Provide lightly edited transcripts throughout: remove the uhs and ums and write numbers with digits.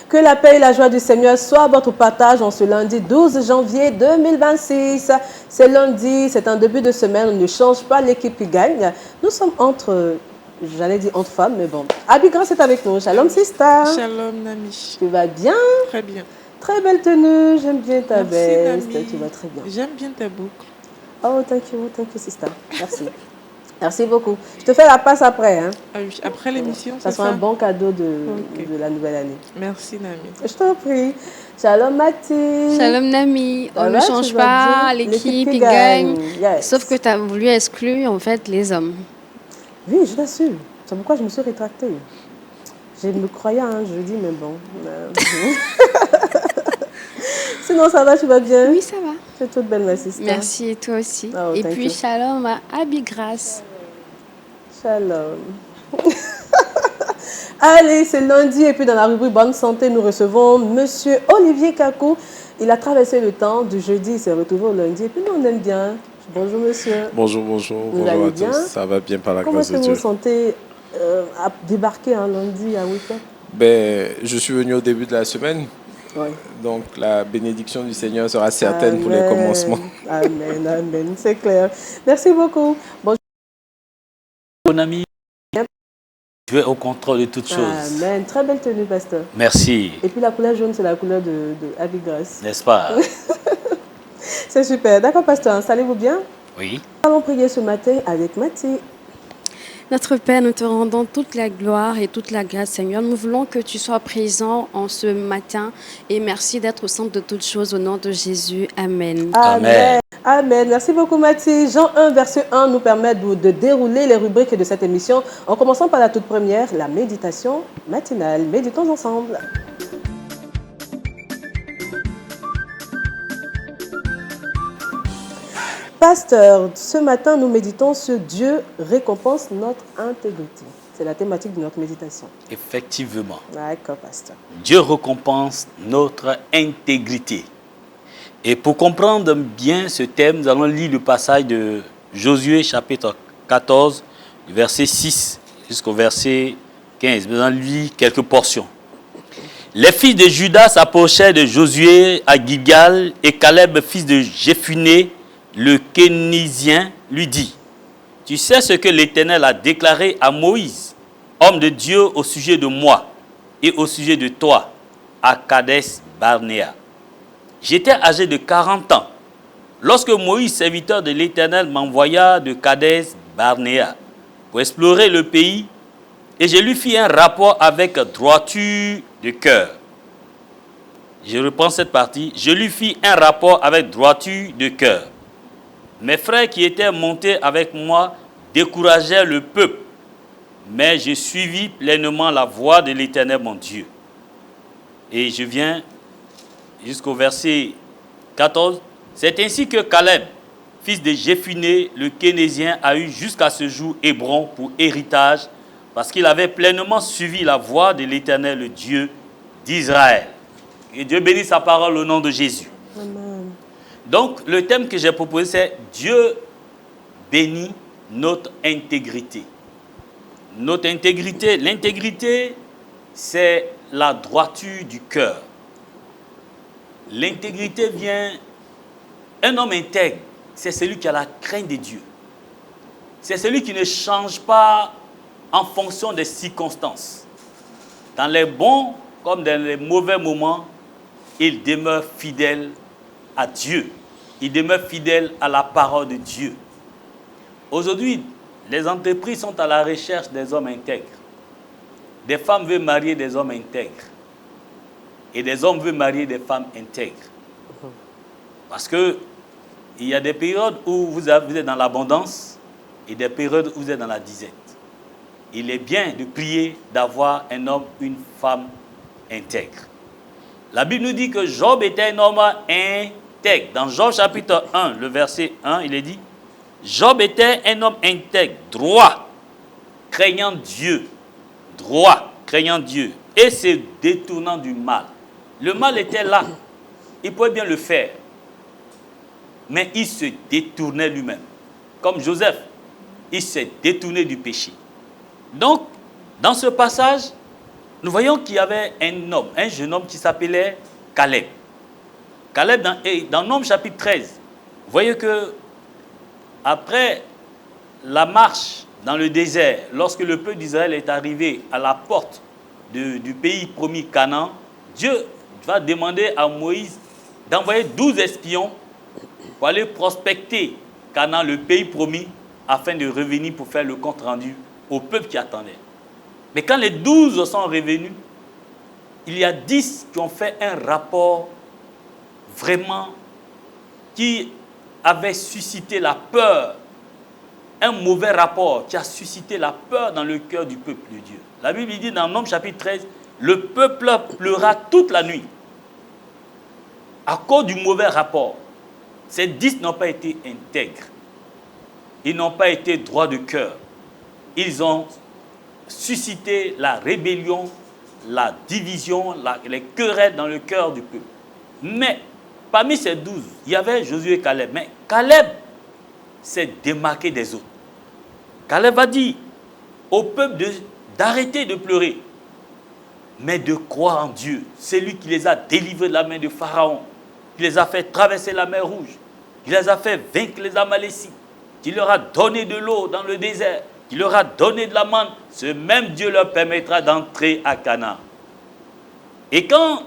Que la paix et la joie du Seigneur soient votre partage en ce lundi 12 janvier 2026. C'est lundi, c'est un début de semaine, on ne change pas l'équipe qui gagne. Nous sommes entre, j'allais dire entre femmes, mais bon. Abby Grace est avec nous. Shalom, sister. Shalom, Nami. Tu vas bien? Très bien. Très belle tenue, j'aime bien ta veste. Nami. Tu vas très bien. J'aime bien ta boucle. Oh, thank you, sister. Merci. Merci beaucoup. Je te fais la passe après. Hein. Ah oui, après l'émission, ça sera un bon cadeau de la nouvelle année. Merci, Nami. Je t'en prie. Shalom, Mathilde. Shalom, Nami. On ne change pas l'équipe qui gagne. Yes. Sauf que tu as voulu exclure, en fait, les hommes. Oui, je t'assure. C'est pourquoi je me suis rétractée. Je me croyais un jeudi, mais bon. Sinon, ça va, tu vas bien? Oui, ça va. Tu es toute belle, ma sister. Merci, et toi aussi. Oh, et puis, shalom à Abby Grace. Shalom. Allez, c'est lundi et puis dans la rubrique Bonne Santé, nous recevons Monsieur Olivier Kakou. Il a traversé le temps du jeudi, il s'est retrouvé au lundi et puis nous, on aime bien. Bonjour, monsieur. Bonjour, bonjour. Bonjour à tous. Ça va bien par la grâce de Dieu. Comment est-ce que vous vous sentez à débarquer un lundi à week-end? Je suis venu au début de la semaine. Oui. Donc, la bénédiction du Seigneur sera certaine pour les commencements. Amen, amen, c'est clair. Merci beaucoup. Bonjour. Mon ami, tu es au contrôle de toutes choses. Amen. Très belle tenue, pasteur. Merci. Et puis la couleur jaune, c'est la couleur de Abby Grace. N'est-ce pas? C'est super. D'accord, pasteur, installez-vous bien. Oui. Nous allons prier ce matin avec Mathilde. Notre Père, nous te rendons toute la gloire et toute la grâce, Seigneur. Nous voulons que tu sois présent en ce matin et merci d'être au centre de toutes choses au nom de Jésus. Amen. Amen. Amen. Merci beaucoup, Mathilde. Jean 1, verset 1 nous permet de dérouler les rubriques de cette émission en commençant par la toute première, la méditation matinale. Méditons ensemble. Pasteur, ce matin, nous méditons sur Dieu récompense notre intégrité. C'est la thématique de notre méditation. Effectivement. D'accord, pasteur. Dieu récompense notre intégrité. Et pour comprendre bien ce thème, nous allons lire le passage de Josué, chapitre 14, du verset 6 jusqu'au verset 15. Nous allons lire quelques portions. Les fils de Juda s'approchèrent de Josué à Gilgal et Caleb, fils de Jéphuné, le Kénizien, lui dit, « Tu sais ce que l'Éternel a déclaré à Moïse, homme de Dieu, au sujet de moi et au sujet de toi, à Kadès Barnéa. J'étais âgé de 40 ans, lorsque Moïse, serviteur de l'Éternel, m'envoya de Kadès Barnéa pour explorer le pays, et je lui fis un rapport avec droiture de cœur. » Je reprends cette partie. Je lui fis un rapport avec droiture de cœur. Mes frères qui étaient montés avec moi découragèrent le peuple, mais je suivis pleinement la voie de l'Éternel mon Dieu. Et je viens jusqu'au verset 14. C'est ainsi que Caleb, fils de Jéphuné, le Kénésien, a eu jusqu'à ce jour Hébron pour héritage, parce qu'il avait pleinement suivi la voie de l'Éternel, le Dieu d'Israël. Et Dieu bénisse sa parole au nom de Jésus. Amen. Donc, le thème que j'ai proposé, c'est Dieu bénit notre intégrité. Notre intégrité, l'intégrité, c'est la droiture du cœur. L'intégrité vient, un homme intègre, c'est celui qui a la crainte de Dieu. C'est celui qui ne change pas en fonction des circonstances. Dans les bons comme dans les mauvais moments, il demeure fidèle à Dieu. Il demeure fidèle à la parole de Dieu. Aujourd'hui, les entreprises sont à la recherche des hommes intègres. Des femmes veulent marier des hommes intègres. Et des hommes veulent marier des femmes intègres. Parce qu'il y a des périodes où vous êtes dans l'abondance et des périodes où vous êtes dans la disette. Il est bien de prier d'avoir un homme, une femme intègre. La Bible nous dit que Job était un homme intègre. Dans Job chapitre 1, le verset 1, il est dit, Job était un homme intègre, droit, craignant Dieu, droit, craignant Dieu, et se détournant du mal. Le mal était là, il pouvait bien le faire, mais il se détournait lui-même. Comme Joseph, il s'est détourné du péché. Donc, dans ce passage, nous voyons qu'il y avait un homme, un jeune homme qui s'appelait Caleb. Caleb, dans Nombres chapitre 13, vous voyez que après la marche dans le désert, lorsque le peuple d'Israël est arrivé à la porte du pays promis Canaan, Dieu va demander à Moïse d'envoyer 12 espions pour aller prospecter Canaan, le pays promis, afin de revenir pour faire le compte rendu au peuple qui attendait. Mais quand les 12 sont revenus, il y a 10 qui ont fait un rapport vraiment qui avait suscité la peur, un mauvais rapport qui a suscité la peur dans le cœur du peuple de Dieu. La Bible dit dans Nombres chapitre 13, le peuple pleura toute la nuit à cause du mauvais rapport. Ces 10 n'ont pas été intègres. Ils n'ont pas été droits de cœur. Ils ont suscité la rébellion, la division, les querelles dans le cœur du peuple. Mais parmi ces 12, il y avait Josué et Caleb. Mais Caleb s'est démarqué des autres. Caleb a dit au peuple d'arrêter de pleurer, mais de croire en Dieu. C'est lui qui les a délivrés de la main de Pharaon, qui les a fait traverser la mer Rouge, qui les a fait vaincre les Amalécites, qui leur a donné de l'eau dans le désert, qui leur a donné de la manne. Ce même Dieu leur permettra d'entrer à Canaan. Et quand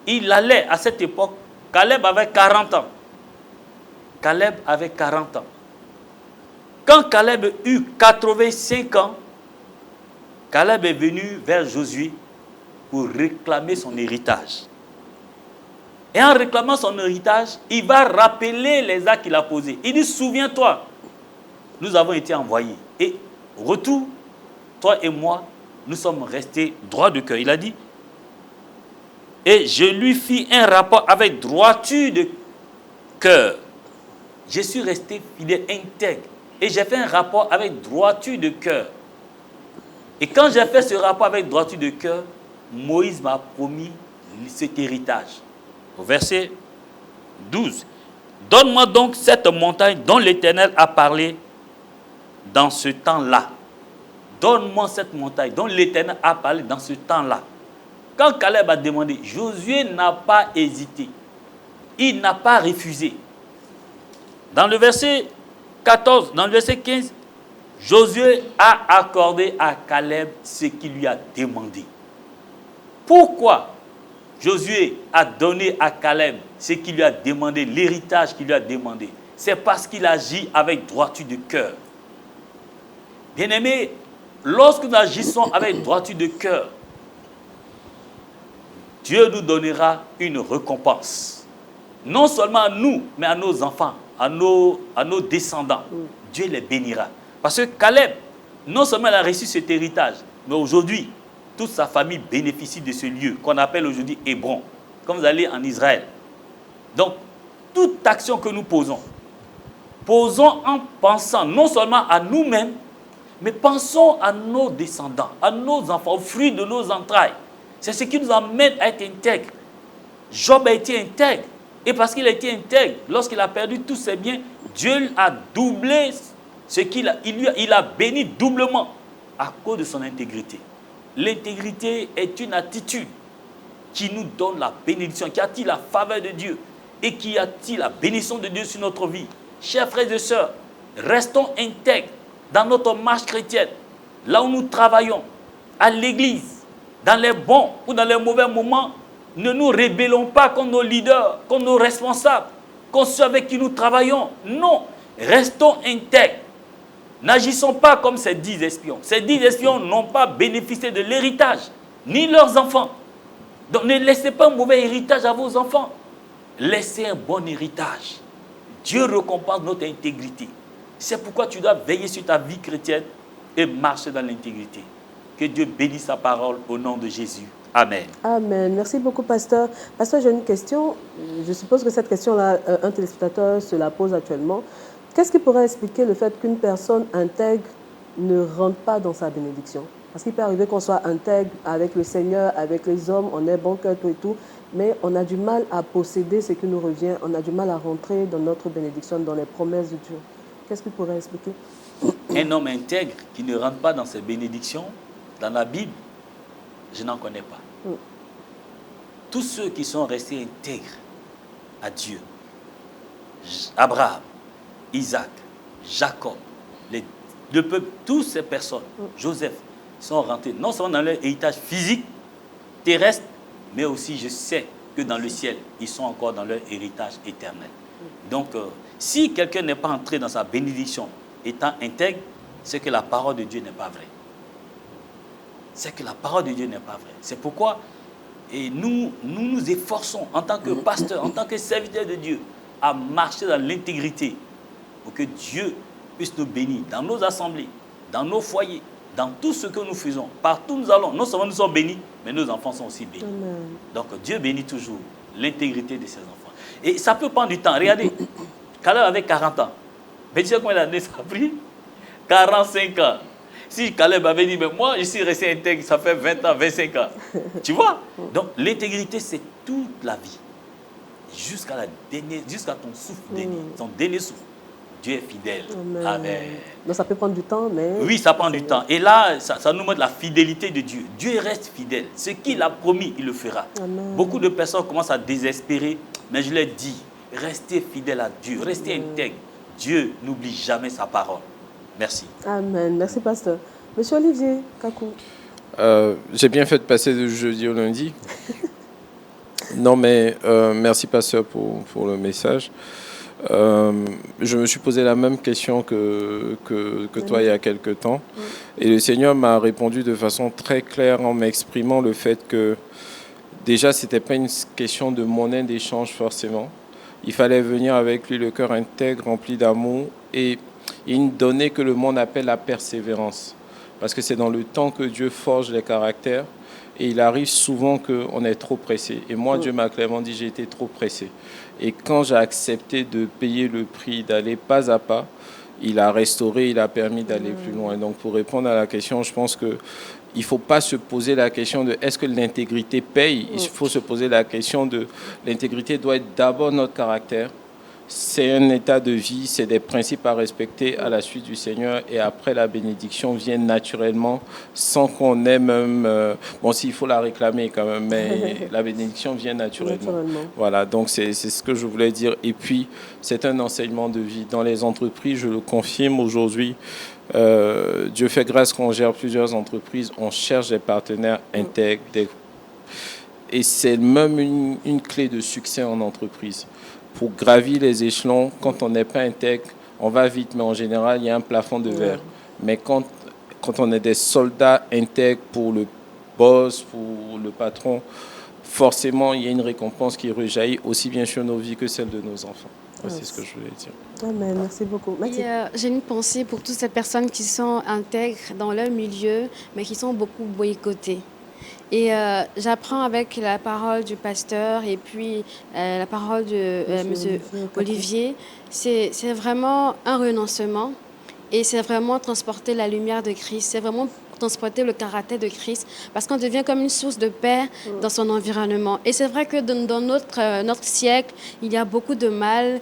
il allait à cette époque, Caleb avait 40 ans. Caleb avait 40 ans. Quand Caleb eut 85 ans, Caleb est venu vers Josué pour réclamer son héritage. Et en réclamant son héritage, il va rappeler les actes qu'il a posés. Il dit, souviens-toi, nous avons été envoyés. Et au retour, toi et moi, nous sommes restés droits de cœur. Il a dit, et je lui fis un rapport avec droiture de cœur. Je suis resté fidèle, intègre. Et j'ai fait un rapport avec droiture de cœur. Et quand j'ai fait ce rapport avec droiture de cœur, Moïse m'a promis cet héritage. Au verset 12. Donne-moi donc cette montagne dont l'Éternel a parlé dans ce temps-là. Donne-moi cette montagne dont l'Éternel a parlé dans ce temps-là. Quand Caleb a demandé, Josué n'a pas hésité. Il n'a pas refusé. Dans le verset 14, dans le verset 15, Josué a accordé à Caleb ce qu'il lui a demandé. Pourquoi Josué a donné à Caleb ce qu'il lui a demandé, l'héritage qu'il lui a demandé? C'est parce qu'il agit avec droiture de cœur. Bien-aimés, lorsque nous agissons avec droiture de cœur, Dieu nous donnera une récompense. Non seulement à nous, mais à nos enfants, à nos descendants. Dieu les bénira. Parce que Caleb, non seulement il a reçu cet héritage, mais aujourd'hui, toute sa famille bénéficie de ce lieu qu'on appelle aujourd'hui Hébron, quand vous allez en Israël. Donc, toute action que nous posons en pensant non seulement à nous-mêmes, mais pensons à nos descendants, à nos enfants, aux fruits de nos entrailles. C'est ce qui nous amène à être intègres. Job a été intègre. Et parce qu'il a été intègre, lorsqu'il a perdu tous ses biens, Dieu a doublé ce qu'il a. Il a béni doublement à cause de son intégrité. L'intégrité est une attitude qui nous donne la bénédiction, qui attire la faveur de Dieu et qui attire la bénédiction de Dieu sur notre vie. Chers frères et sœurs, restons intègres dans notre marche chrétienne, là où nous travaillons, à l'église, dans les bons ou dans les mauvais moments. Ne nous rébellons pas contre nos leaders, contre nos responsables, contre ceux avec qui nous travaillons. Non, restons intègres. N'agissons pas comme ces 10 espions. Ces 10 espions n'ont pas bénéficié de l'héritage, ni leurs enfants. Donc ne laissez pas un mauvais héritage à vos enfants. Laissez un bon héritage. Dieu récompense notre intégrité. C'est pourquoi tu dois veiller sur ta vie chrétienne et marcher dans l'intégrité. Que Dieu bénisse sa parole au nom de Jésus. Amen. Amen. Merci beaucoup, pasteur. Pasteur, j'ai une question. Je suppose que cette question-là, un téléspectateur se la pose actuellement. Qu'est-ce qui pourrait expliquer le fait qu'une personne intègre ne rentre pas dans sa bénédiction? Parce qu'il peut arriver qu'on soit intègre avec le Seigneur, avec les hommes, on est bon cœur, tout et tout, mais on a du mal à posséder ce qui nous revient, on a du mal à rentrer dans notre bénédiction, dans les promesses de Dieu. Qu'est-ce qui pourrait expliquer? Un homme intègre qui ne rentre pas dans ses bénédictions, dans la Bible, je n'en connais pas. Tous ceux qui sont restés intègres à Dieu, Abraham, Isaac, Jacob, le peuple, toutes ces personnes, Joseph, sont rentrés non seulement dans leur héritage physique, terrestre, mais aussi je sais que dans le ciel, ils sont encore dans leur héritage éternel. Donc, si quelqu'un n'est pas entré dans sa bénédiction étant intègre, c'est que la parole de Dieu n'est pas vraie. C'est que la parole de Dieu n'est pas vraie. C'est pourquoi nous nous efforçons en tant que pasteur, en tant que serviteur de Dieu, à marcher dans l'intégrité pour que Dieu puisse nous bénir dans nos assemblées, dans nos foyers, dans tout ce que nous faisons. Partout où nous allons, non seulement nous sommes bénis, mais nos enfants sont aussi bénis. Amen. Donc Dieu bénit toujours l'intégrité de ses enfants. Et ça peut prendre du temps. Regardez, Caleb avait 40 ans. Mais tu sais combien d'années ça a pris? 45 ans. Si Caleb avait dit, mais moi je suis resté intègre, ça fait 20 ans, 25 ans. Tu vois? Donc l'intégrité, c'est toute la vie. Jusqu'à ton souffle dernier, ton dernier souffle. Dieu est fidèle. Amen. Donc ça peut prendre du temps, mais... Oui, ça prend du temps. Et là, ça nous montre la fidélité de Dieu. Dieu reste fidèle. Ce qu'il a promis, il le fera. Amen. Beaucoup de personnes commencent à désespérer, mais je leur dis, restez fidèle à Dieu, restez intègre. Dieu n'oublie jamais sa parole. Merci. Amen. Merci, pasteur. Monsieur Olivier Kakou. J'ai bien fait de passer de jeudi au lundi. Non, mais merci, pasteur, pour le message. Je me suis posé la même question que toi il y a quelque temps. Et le Seigneur m'a répondu de façon très claire en m'exprimant le fait que déjà, ce n'était pas une question de monnaie d'échange forcément. Il fallait venir avec lui le cœur intègre, rempli d'amour et une donnée que le monde appelle la persévérance. Parce que c'est dans le temps que Dieu forge les caractères. Et il arrive souvent qu'on est trop pressé. Et moi, Dieu m'a clairement dit, j'ai été trop pressé. Et quand j'ai accepté de payer le prix, d'aller pas à pas, il a restauré, il a permis d'aller plus loin. Donc, pour répondre à la question, je pense qu'il ne faut pas se poser la question de est-ce que l'intégrité paye? Il faut se poser la question de l'intégrité doit être d'abord notre caractère. C'est un état de vie, c'est des principes à respecter à la suite du Seigneur et après la bénédiction vient naturellement sans qu'on ait même... bon, s'il faut la réclamer quand même, mais la bénédiction vient naturellement. Voilà, donc c'est ce que je voulais dire. Et puis, c'est un enseignement de vie. Dans les entreprises, je le confirme aujourd'hui, Dieu fait grâce qu'on gère plusieurs entreprises, on cherche des partenaires intègres. Et c'est même une clé de succès en entreprise. Pour gravir les échelons, quand on n'est pas intègre, on va vite, mais en général, il y a un plafond de verre. Mais quand on est des soldats intègres pour le boss, pour le patron, forcément, il y a une récompense qui rejaillit aussi bien sur nos vies que celle de nos enfants. C'est ce que je voulais dire. Amen, merci beaucoup. J'ai une pensée pour toutes ces personnes qui sont intègres dans leur milieu, mais qui sont beaucoup boycottées. Et j'apprends avec la parole du pasteur et puis la parole de M. Olivier. C'est vraiment un renoncement et c'est vraiment transporter la lumière de Christ. C'est vraiment transporter le caractère de Christ parce qu'on devient comme une source de paix dans son environnement. Et c'est vrai que dans notre siècle, il y a beaucoup de mal.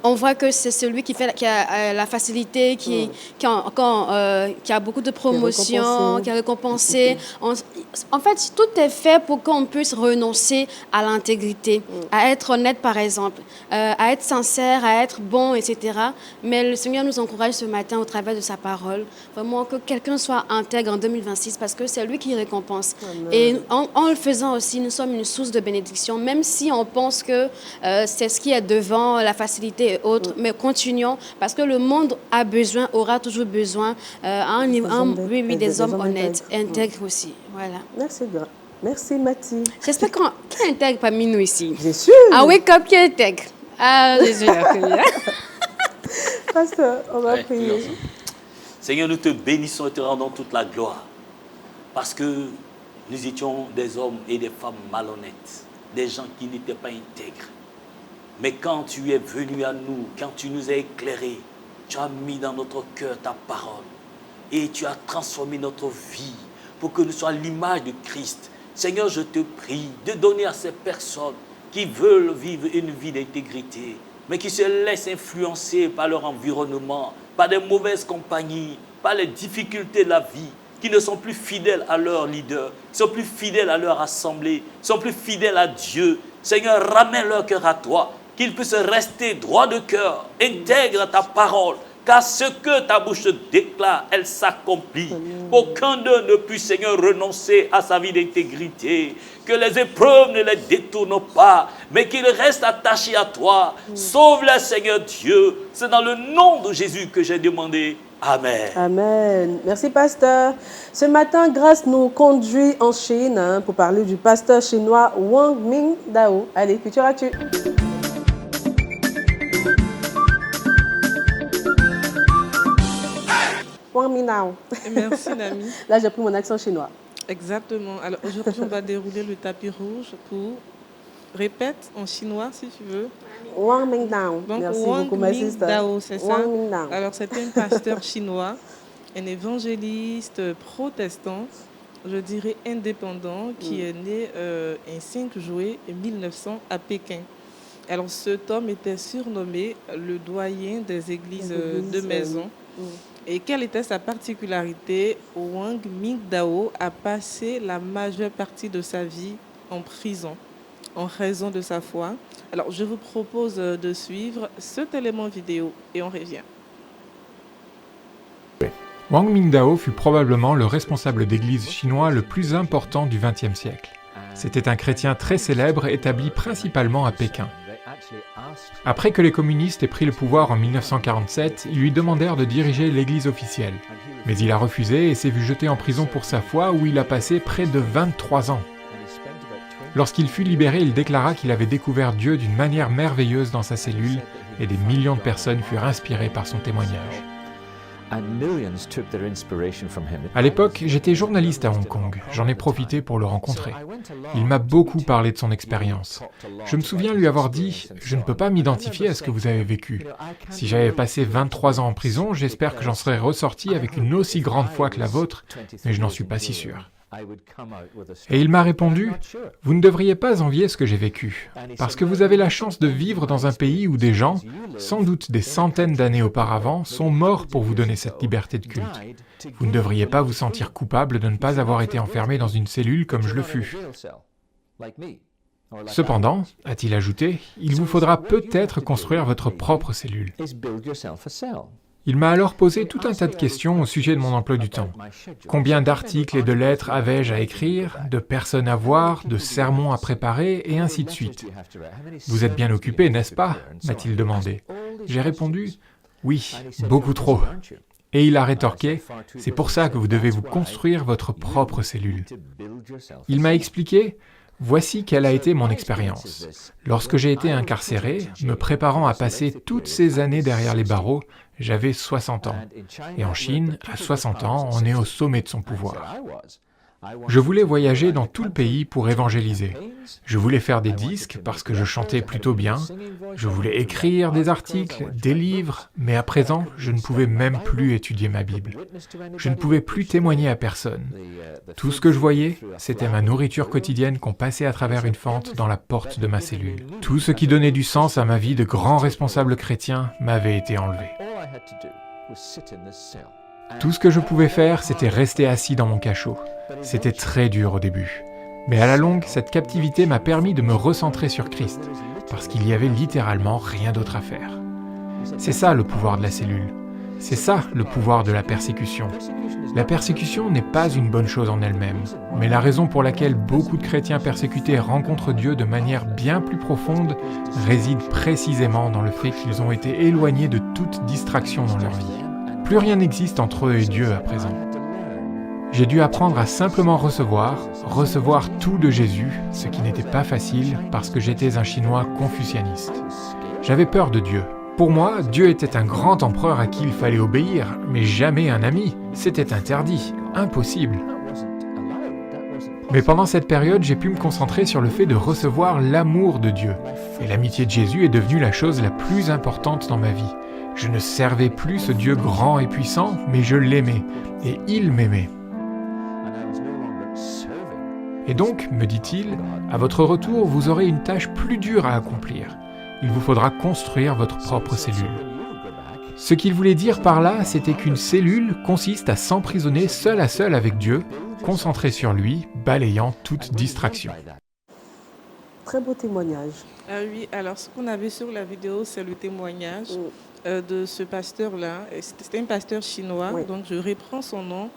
On voit que c'est celui qui a la facilité, qui a beaucoup de promotions, qui est récompensé. En fait, tout est fait pour qu'on puisse renoncer à l'intégrité, à être honnête, par exemple, à être sincère, à être bon, etc. Mais le Seigneur nous encourage ce matin au travers de sa parole, vraiment que quelqu'un soit intègre en 2026 parce que c'est lui qui récompense. Amen. Et en le faisant aussi, nous sommes une source de bénédiction, même si on pense que c'est ce qui est devant la facilité et autres, mais continuons parce que le monde aura toujours besoin des hommes honnêtes, intègres aussi. Voilà. Merci Mathie. J'espère qui est intègre parmi nous ici. Bien sûr. Ah oui, comme qui est intègre. Ah, Jésus. Pasteur, on va prier. Seigneur, nous te bénissons et te rendons toute la gloire parce que nous étions des hommes et des femmes malhonnêtes, des gens qui n'étaient pas intègres. Mais quand tu es venu à nous, quand tu nous as éclairés, tu as mis dans notre cœur ta parole et tu as transformé notre vie pour que nous soyons l'image de Christ. Seigneur, je te prie de donner à ces personnes qui veulent vivre une vie d'intégrité, mais qui se laissent influencer par leur environnement, par des mauvaises compagnies, par les difficultés de la vie. qui ne sont plus fidèles à leur leader, qui sont plus fidèles à leur assemblée, qui sont plus fidèles à Dieu. Seigneur, ramène leur cœur à toi, qu'ils puissent rester droit de cœur, intègres à ta parole, car ce que ta bouche déclare, elle s'accomplit. Aucun d'eux ne puisse, Seigneur, renoncer à sa vie d'intégrité. Que les épreuves ne les détournent pas, mais qu'ils restent attachés à toi. Sauve-les, Seigneur Dieu. C'est dans le nom de Jésus que j'ai demandé. Amen. Amen. Merci, pasteur. Ce matin, Grâce nous conduit en Chine pour parler du pasteur chinois Wang Mingdao. Allez, Culture Actu. Wang Mingdao. Merci, Nami. Là, j'ai pris mon accent chinois. Exactement. Alors aujourd'hui, on va dérouler le tapis rouge pour... Répète en chinois si tu veux. Wang Mingdao. Donc, Merci Wang beaucoup, ma sister. Mingdao, c'est ça? Wang Mingdao. Alors, c'était un pasteur chinois, un évangéliste protestant, je dirais indépendant, qui est né un 5 juillet 1900 à Pékin. Alors, cet homme était surnommé le doyen des églises de maison. Et quelle était sa particularité? Wang Mingdao a passé la majeure partie de sa vie en prison en raison de sa foi. Alors, je vous propose de suivre cet élément vidéo et on revient. Wang Mingdao fut probablement le responsable d'église chinois le plus important du XXe siècle. C'était un chrétien très célèbre établi principalement à Pékin. Après que les communistes aient pris le pouvoir en 1947, ils lui demandèrent de diriger l'église officielle. Mais il a refusé et s'est vu jeté en prison pour sa foi où il a passé près de 23 ans. Lorsqu'il fut libéré, il déclara qu'il avait découvert Dieu d'une manière merveilleuse dans sa cellule et des millions de personnes furent inspirées par son témoignage. À l'époque, j'étais journaliste à Hong Kong. J'en ai profité pour le rencontrer. Il m'a beaucoup parlé de son expérience. Je me souviens lui avoir dit « Je ne peux pas m'identifier à ce que vous avez vécu. Si j'avais passé 23 ans en prison, j'espère que j'en serais ressorti avec une aussi grande foi que la vôtre, mais je n'en suis pas si sûr. » Et il m'a répondu « Vous ne devriez pas envier ce que j'ai vécu, parce que vous avez la chance de vivre dans un pays où des gens, sans doute des centaines d'années auparavant, sont morts pour vous donner cette liberté de culte. Vous ne devriez pas vous sentir coupable de ne pas avoir été enfermé dans une cellule comme je le fus. Cependant, a-t-il ajouté, il vous faudra peut-être construire votre propre cellule. » Il m'a alors posé tout un tas de questions au sujet de mon emploi du temps. Combien d'articles et de lettres avais-je à écrire, de personnes à voir, de sermons à préparer, et ainsi de suite. « Vous êtes bien occupé, n'est-ce pas » m'a-t-il demandé. J'ai répondu « Oui, beaucoup trop. » Et il a rétorqué « C'est pour ça que vous devez vous construire votre propre cellule. » Il m'a expliqué « Voici quelle a été mon expérience. Lorsque j'ai été incarcéré, me préparant à passer toutes ces années derrière les barreaux, j'avais 60 ans. Et en Chine, à 60 ans, on est au sommet de son pouvoir. Je voulais voyager dans tout le pays pour évangéliser. Je voulais faire des disques parce que je chantais plutôt bien. Je voulais écrire des articles, des livres, mais à présent, je ne pouvais même plus étudier ma Bible. Je ne pouvais plus témoigner à personne. Tout ce que je voyais, c'était ma nourriture quotidienne qu'on passait à travers une fente dans la porte de ma cellule. Tout ce qui donnait du sens à ma vie de grand responsable chrétien m'avait été enlevé. Tout ce que je pouvais faire, c'était rester assis dans mon cachot. C'était très dur au début. Mais à la longue, cette captivité m'a permis de me recentrer sur Christ, parce qu'il y avait littéralement rien d'autre à faire. C'est ça le pouvoir de la cellule. C'est ça le pouvoir de la persécution. La persécution n'est pas une bonne chose en elle-même, mais la raison pour laquelle beaucoup de chrétiens persécutés rencontrent Dieu de manière bien plus profonde réside précisément dans le fait qu'ils ont été éloignés de toute distraction dans leur vie. Plus rien n'existe entre eux et Dieu à présent. J'ai dû apprendre à simplement recevoir tout de Jésus, ce qui n'était pas facile parce que j'étais un Chinois confucianiste. J'avais peur de Dieu. Pour moi, Dieu était un grand empereur à qui il fallait obéir, mais jamais un ami. C'était interdit, impossible. Mais pendant cette période, j'ai pu me concentrer sur le fait de recevoir l'amour de Dieu. Et l'amitié de Jésus est devenue la chose la plus importante dans ma vie. Je ne servais plus ce Dieu grand et puissant, mais je l'aimais, et il m'aimait. Et donc, me dit-il, à votre retour, vous aurez une tâche plus dure à accomplir. Il vous faudra construire votre propre cellule. Ce qu'il voulait dire par là, c'était qu'une cellule consiste à s'emprisonner seul à seul avec Dieu, concentré sur lui, balayant toute distraction. Très beau témoignage. Ah oui, alors ce qu'on a vu sur la vidéo, c'est le témoignage de ce pasteur-là. C'était un pasteur chinois, donc je reprends son nom,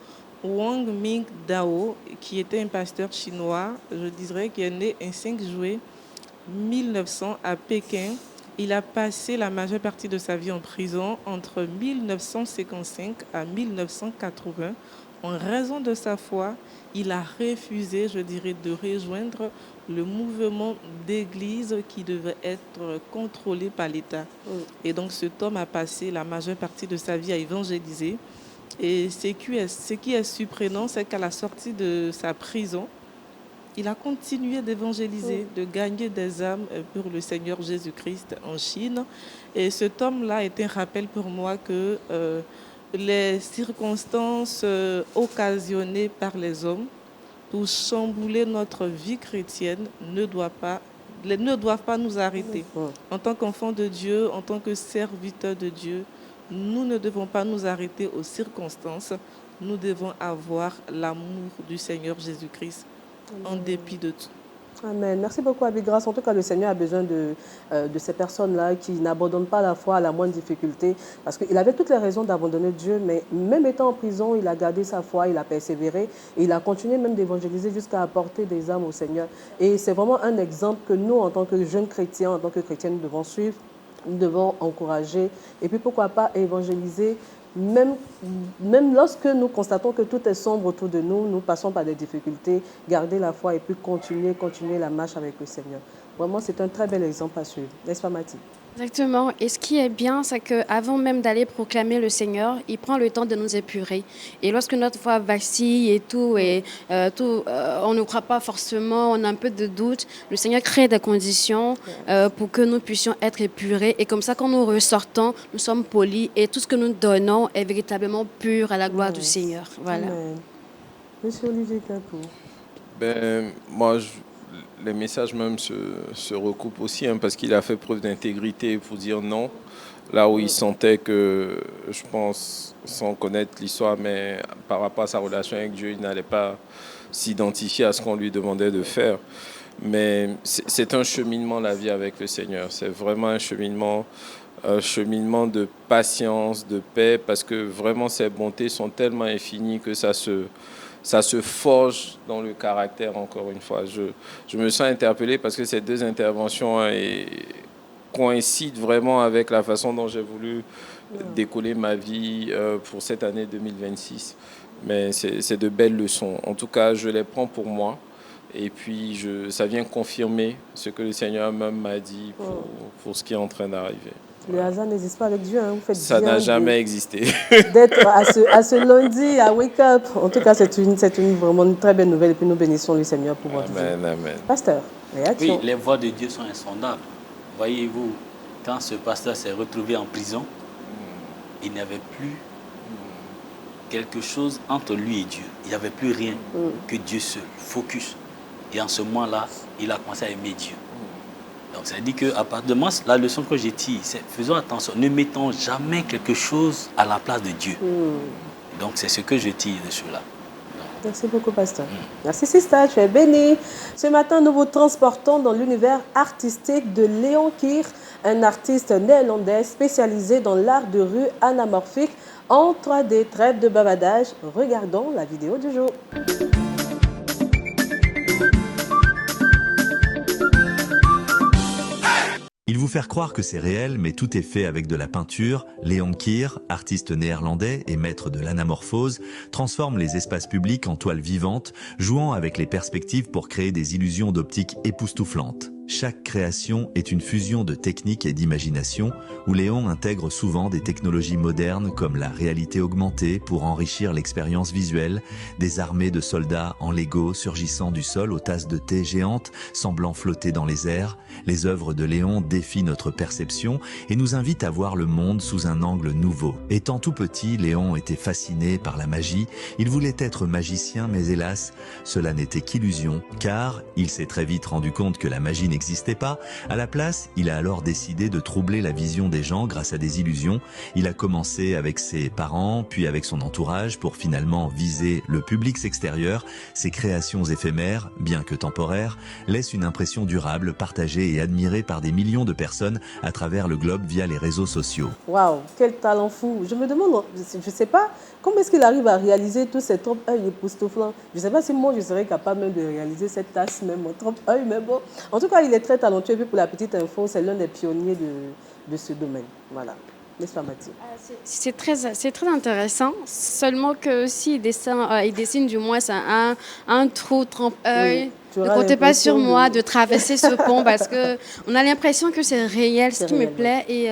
Wang Ming Dao, qui était un pasteur chinois, je dirais, qui est né un 5 juillet 1900 à Pékin. Il a passé la majeure partie de sa vie en prison entre 1955 à 1980. En raison de sa foi, il a refusé, je dirais, de rejoindre le mouvement d'église qui devait être contrôlé par l'État. Et donc cet homme a passé la majeure partie de sa vie à évangéliser. Et ce qui est surprenant, c'est qu'à la sortie de sa prison, il a continué d'évangéliser, de gagner des âmes pour le Seigneur Jésus-Christ en Chine. Et cet homme-là est un rappel pour moi que les circonstances occasionnées par les hommes pour chambouler notre vie chrétienne ne doivent pas nous arrêter. En tant qu'enfants de Dieu, en tant que serviteurs de Dieu, nous ne devons pas nous arrêter aux circonstances. Nous devons avoir l'amour du Seigneur Jésus-Christ en dépit de tout. Amen. Merci beaucoup, Abigrace. En tout cas, le Seigneur a besoin de ces personnes-là qui n'abandonnent pas la foi à la moindre difficulté. Parce qu'il avait toutes les raisons d'abandonner Dieu, mais même étant en prison, il a gardé sa foi, il a persévéré. Et il a continué même d'évangéliser jusqu'à apporter des âmes au Seigneur. Et c'est vraiment un exemple que nous, en tant que jeunes chrétiens, en tant que chrétiens, nous devons suivre, nous devons encourager. Et puis, pourquoi pas évangéliser même lorsque nous constatons que tout est sombre autour de nous, nous passons par des difficultés, garder la foi et puis continuer la marche avec le Seigneur. Vraiment, c'est un très bel exemple à suivre. N'est-ce pas, Mathilde? Exactement. Et ce qui est bien, c'est qu'avant même d'aller proclamer le Seigneur, il prend le temps de nous épurer. Et lorsque notre foi vacille et tout, on ne croit pas forcément, on a un peu de doute, le Seigneur crée des conditions pour que nous puissions être épurés. Et comme ça, quand nous ressortons, nous sommes polis et tout ce que nous donnons est véritablement pur à la gloire du Seigneur. Voilà. Amen. Monsieur Olivier Capou. Moi, les messages même se recoupent aussi, parce qu'il a fait preuve d'intégrité pour dire non, là où il sentait que, je pense, sans connaître l'histoire, mais par rapport à sa relation avec Dieu, il n'allait pas s'identifier à ce qu'on lui demandait de faire. Mais c'est un cheminement, la vie avec le Seigneur. C'est vraiment un cheminement de patience, de paix, parce que vraiment ses bontés sont tellement infinies que ça se forge dans le caractère, encore une fois. Je me sens interpellé parce que ces deux interventions coïncident vraiment avec la façon dont j'ai voulu décoller ma vie pour cette année 2026. Mais c'est de belles leçons. En tout cas, je les prends pour moi. Et puis, ça vient confirmer ce que le Seigneur même m'a dit pour ce qui est en train d'arriver. Le hasard n'existe pas avec Dieu. Vous faites ça bien n'a jamais existé. D'être à ce lundi à Wake Up. En tout cas, c'est vraiment une très belle nouvelle. Et puis nous bénissons le Seigneur pour votre vie. Amen. Pasteur, réaction. Oui, les voies de Dieu sont insondables. Voyez-vous, quand ce pasteur s'est retrouvé en prison, il n'y avait plus quelque chose entre lui et Dieu. Il n'y avait plus rien que Dieu seul. Focus. Et en ce moment-là, il a commencé à aimer Dieu. Donc ça dit qu'à partir de moi, la leçon que j'ai tirée, c'est faisons attention, ne mettons jamais quelque chose à la place de Dieu. Donc c'est ce que je tire de cela. Merci beaucoup, pasteur. Merci, Sista, tu es béni. Ce matin, nous vous transportons dans l'univers artistique de Léon Kier, un artiste néerlandais spécialisé dans l'art de rue anamorphique en 3D. Trêve de bavardage, regardons la vidéo du jour. Il vous fait croire que c'est réel, mais tout est fait avec de la peinture. Léon Kier, artiste néerlandais et maître de l'anamorphose, transforme les espaces publics en toiles vivantes, jouant avec les perspectives pour créer des illusions d'optique époustouflantes. Chaque création est une fusion de technique et d'imagination, où Léon intègre souvent des technologies modernes comme la réalité augmentée pour enrichir l'expérience visuelle, des armées de soldats en Lego surgissant du sol aux tasses de thé géantes semblant flotter dans les airs. Les œuvres de Léon défient notre perception et nous invitent à voir le monde sous un angle nouveau. Étant tout petit, Léon était fasciné par la magie. Il voulait être magicien, mais hélas, cela n'était qu'illusion, car il s'est très vite rendu compte que la magie n'existait n'existait pas. À la place, il a alors décidé de troubler la vision des gens grâce à des illusions. Il a commencé avec ses parents, puis avec son entourage pour finalement viser le public extérieur. Ses créations éphémères, bien que temporaires, laissent une impression durable, partagée et admirée par des millions de personnes à travers le globe via les réseaux sociaux. Waouh, quel talent fou. Je me demande, je ne sais pas, comment est-ce qu'il arrive à réaliser tous ces trompe-œil époustouflants. Je ne sais pas si moi, je serais capable même de réaliser cette tasse même en trompe-œil, mais bon. En tout cas, il est très talentueux. Et puis pour la petite info, c'est l'un des pionniers de ce domaine. Voilà. N'est-ce pas, Mathilde? C'est très intéressant, seulement que s'il il dessine du moins un trou trompe-œil. Oui, tu Ne auras comptez pas sur l'impression moi de traverser ce pont parce qu'on a l'impression que c'est réel, ce C'est qui me réel, plaît. Et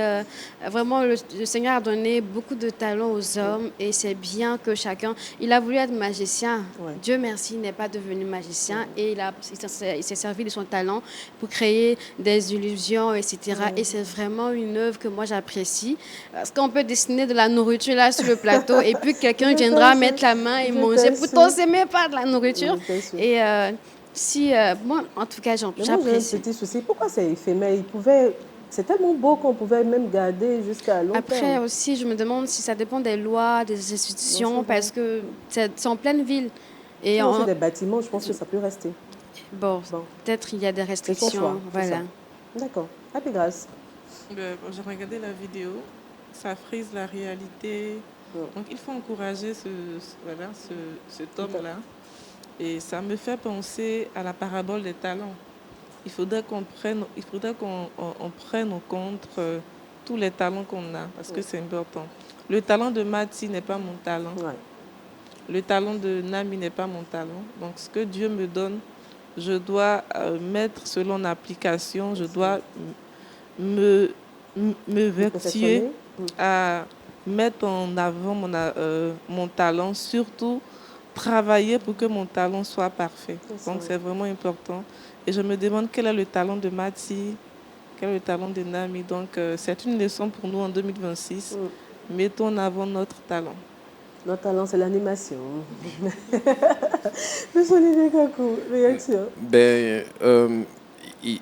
vraiment, le Seigneur a donné beaucoup de talents aux hommes et c'est bien que chacun... Il a voulu être magicien. Ouais. Dieu merci, il n'est pas devenu magicien et il s'est servi de son talent pour créer des illusions, etc. Et c'est vraiment une œuvre que moi j'apprécie parce qu'on peut dessiner de la nourriture là sur le plateau et puis quelqu'un viendra mettre la main et manger. Pourtant, c'est même pas de la nourriture. Et moi, en tout cas, Mais moi, j'ai un j'apprécie. petit souci. Pourquoi c'est éphémère? C'est tellement beau qu'on pouvait même garder jusqu'à longtemps. Après aussi, je me demande si ça dépend des lois, des institutions, Non, c'est vrai. parce que c'est en pleine ville. Et Sinon, c'est des bâtiments, je pense que ça peut rester. bon, Bon. peut-être il y a des C'est son choix. restrictions. c'est Voilà. ça. D'accord. Happy Grâce. J'ai regardé la vidéo, ça frise la réalité. Ouais. Donc il faut encourager cet homme-là. Et ça me fait penser à la parabole des talents. Il faudrait qu'on prenne en compte tous les talents qu'on a, parce que c'est important. Le talent de Mati n'est pas mon talent. Ouais. Le talent de Nami n'est pas mon talent. Donc ce que Dieu me donne, je dois mettre selon l'application, je dois me vertuer Perfectionner. à mettre en avant mon talent, surtout travailler pour que mon talent soit parfait. C'est Donc ça. c'est vraiment important. Et je me demande quel est le talent de Mati, quel est le talent de Nami. Donc c'est une leçon pour nous en 2026. Mettons en avant notre talent. Notre talent, c'est l'animation. Monsieur Olivier Kakou, réaction.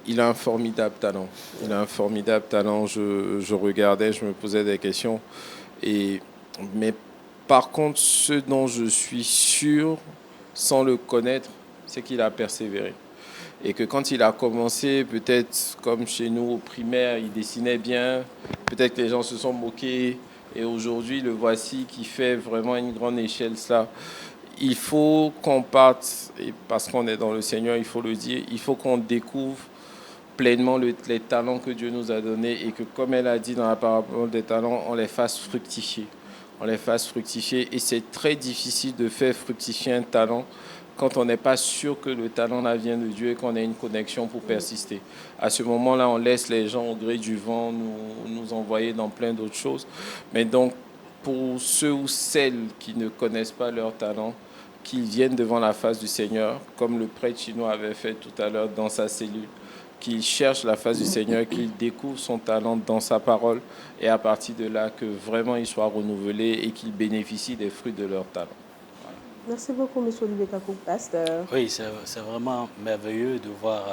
Il a un formidable talent. Il a un formidable talent. Je regardais, je me posais des questions. Mais par contre, ce dont je suis sûr, sans le connaître, c'est qu'il a persévéré. Et que quand il a commencé, peut-être comme chez nous au primaire, il dessinait bien. Peut-être que les gens se sont moqués. Et aujourd'hui, le voici qui fait vraiment une grande échelle cela. Il faut qu'on parte, et parce qu'on est dans le Seigneur, il faut le dire, il faut qu'on découvre pleinement les talents que Dieu nous a donnés et que, comme elle a dit dans la parabole des talents, on les fasse fructifier. On les fasse fructifier. Et c'est très difficile de faire fructifier un talent quand on n'est pas sûr que le talent là vient de Dieu et qu'on a une connexion pour persister. À ce moment-là, on laisse les gens au gré du vent nous envoyer dans plein d'autres choses. Mais donc, pour ceux ou celles qui ne connaissent pas leur talent, qu'ils viennent devant la face du Seigneur, comme le prêtre chinois avait fait tout à l'heure dans sa cellule, qu'il cherche la face du Seigneur, qu'il découvre son talent dans sa parole, et à partir de là, que vraiment il soit renouvelé et qu'il bénéficie des fruits de leur talent. Merci beaucoup, M. Olivier Kakou, pasteur. Oui, c'est vraiment merveilleux de voir